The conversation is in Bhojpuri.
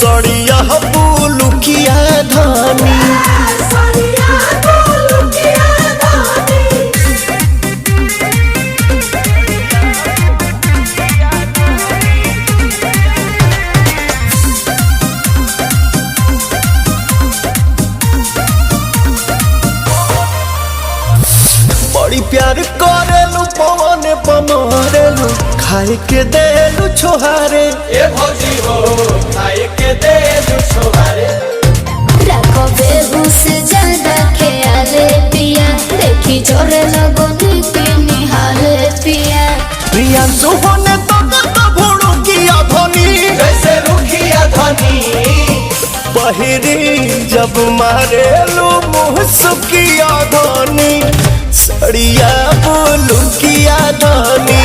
सड़िया बुलुकिया धानी। बड़ी प्यार करेलू पवन पमरेलू खाए के देलू छोहारे। ए भौजी हो खाए के देलू छोहारे। रखो बेहुस ज्यादा ख्याले पिया देखी जोरे लगो नीति निहाले पिया। प्रियांशु होने तो भुड़ुकिया धनी जैसे रुखिया धनी। पहिरी जब मारेलू मुँह सुकिया धनी सड़िया बुलुकिया धनी।